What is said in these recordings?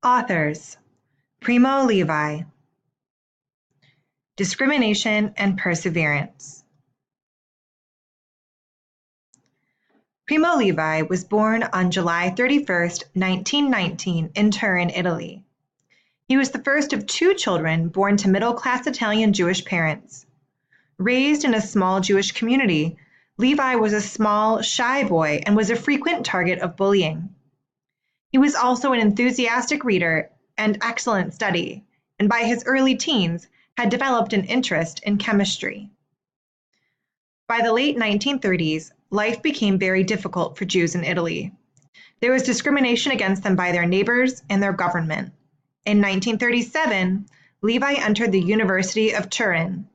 Authors: Primo Levi. Discrimination and Perseverance. Primo Levi was born on July 31st, 1919 in Turin, Italy. He was the first of two children born to middle-class Italian Jewish parents. Raised in a small Jewish community, Levi was a small, shy boy and was a frequent target of bullying. He was also an enthusiastic reader and excellent study, and by his early teens had developed an interest in chemistry. By the late 1930s, life became very difficult for Jews in Italy. There was discrimination against them by their neighbors and their government. In 1937, Levi entered the University of Turin.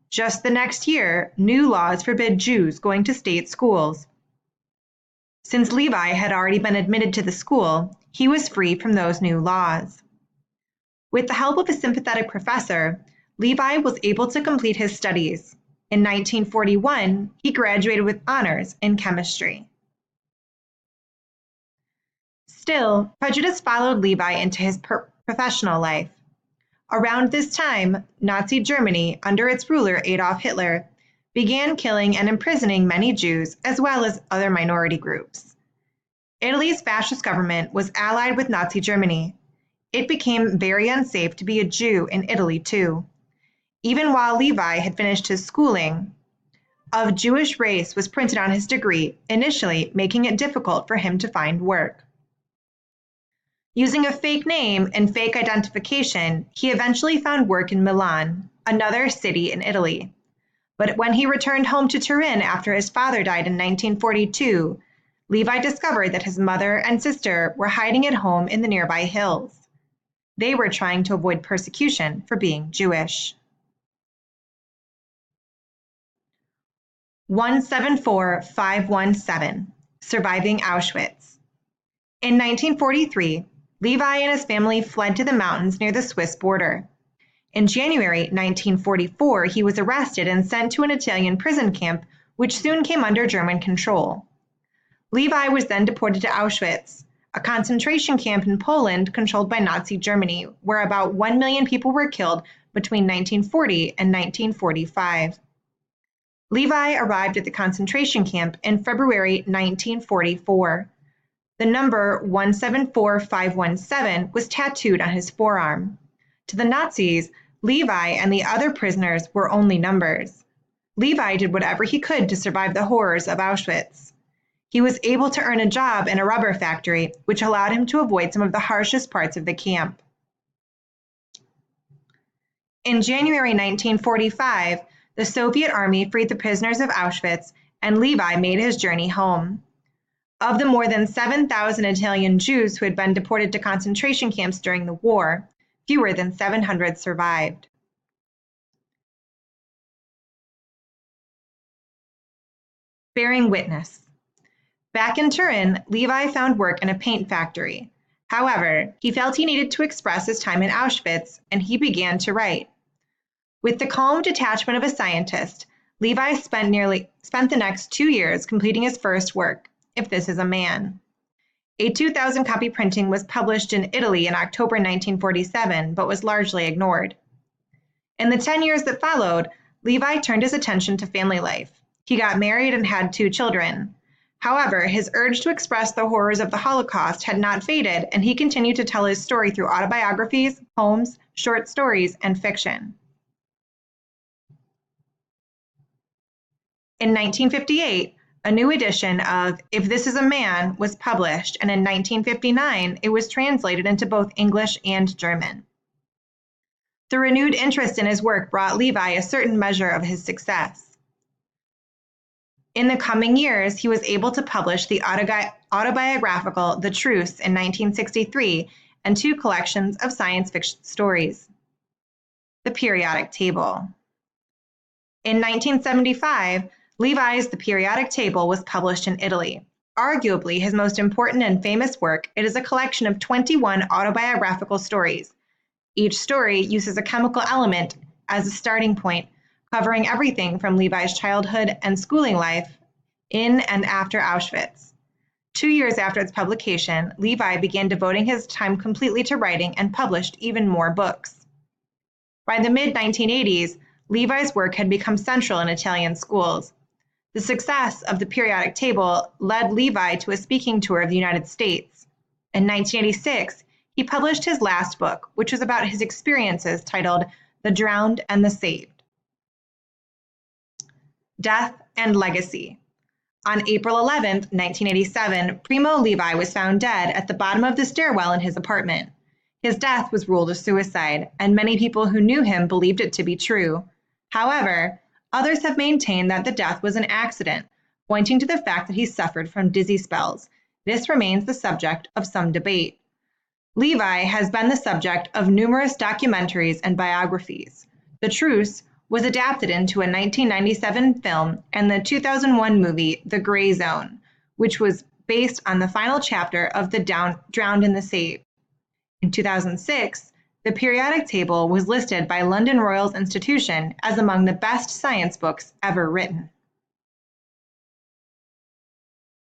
Just the next year, new laws forbid Jews going to state schools. Since Levi had already been admitted to the school, he was free from those new laws. With the help of a sympathetic professor, Levi was able to complete his studies. In 1941, he graduated with honors in chemistry. Still, prejudice followed Levi into his professional life. Around this time, Nazi Germany, under its ruler Adolf Hitler, began killing and imprisoning many Jews as well as other minority groups. Italy's fascist government was allied with Nazi Germany. It became very unsafe to be a Jew in Italy too. Even while Levi had finished his schooling, "of Jewish race" was printed on his degree, initially making it difficult for him to find work. Using a fake name and fake identification, he eventually found work in Milan, another city in Italy. But when he returned home to Turin after his father died in 1942, Levi discovered that his mother and sister were hiding at home in the nearby hills. They were trying to avoid persecution for being Jewish. 174517, Surviving Auschwitz. In 1943, Levi and his family fled to the mountains near the Swiss border. In January 1944, he was arrested and sent to an Italian prison camp, which soon came under German control. Levi was then deported to Auschwitz, a concentration camp in Poland controlled by Nazi Germany, where about 1 million people were killed between 1940 and 1945. Levi arrived at the concentration camp in February 1944. The number 174517 was tattooed on his forearm. To the Nazis, Levi and the other prisoners were only numbers. Levi did whatever he could to survive the horrors of Auschwitz. He was able to earn a job in a rubber factory, which allowed him to avoid some of the harshest parts of the camp. In January 1945, the Soviet army freed the prisoners of Auschwitz, and Levi made his journey home. Of the more than 7,000 Italian Jews who had been deported to concentration camps during the war, fewer than 700 survived. Bearing witness. Back in Turin, Levi found work in a paint factory. However, he felt he needed to express his time in Auschwitz, and he began to write. With the calm detachment of a scientist, Levi spent the next 2 years completing his first work, If This Is a Man. A 2,000-copy printing was published in Italy in October 1947, but was largely ignored. In the 10 years that followed, Levi turned his attention to family life. He got married and had 2 children. However, his urge to express the horrors of the Holocaust had not faded, and he continued to tell his story through autobiographies, poems, short stories, and fiction. In 1958, a new edition of If This Is a Man was published, and in 1959, it was translated into both English and German. The renewed interest in his work brought Levi a certain measure of his success. In the coming years, he was able to publish the autobiographical The Truce in 1963 and 2 collections of science fiction stories. The Periodic Table. In 1975, Levi's The Periodic Table was published in Italy. Arguably his most important and famous work, it is a collection of 21 autobiographical stories. Each story uses a chemical element as a starting point, covering everything from Levi's childhood and schooling life in and after Auschwitz. 2 years after its publication, Levi began devoting his time completely to writing and published even more books. By the mid-1980s, Levi's work had become central in Italian schools. The success of the periodic table led Levi to a speaking tour of the United States. In 1986, he published his last book, which was about his experiences, titled The Drowned and the Saved. Death and Legacy. On April 11, 1987, Primo Levi was found dead at the bottom of the stairwell in his apartment. His death was ruled a suicide, and many people who knew him believed it to be true. However, others have maintained that the death was an accident, pointing to the fact that he suffered from dizzy spells. This remains the subject of some debate. Levi has been the subject of numerous documentaries and biographies. The Truce was adapted into a 1997 film and the 2001 movie The Gray Zone, which was based on the final chapter of The Drowned and the Saved. In 2006, the periodic table was listed by London Royal Institution as among the best science books ever written.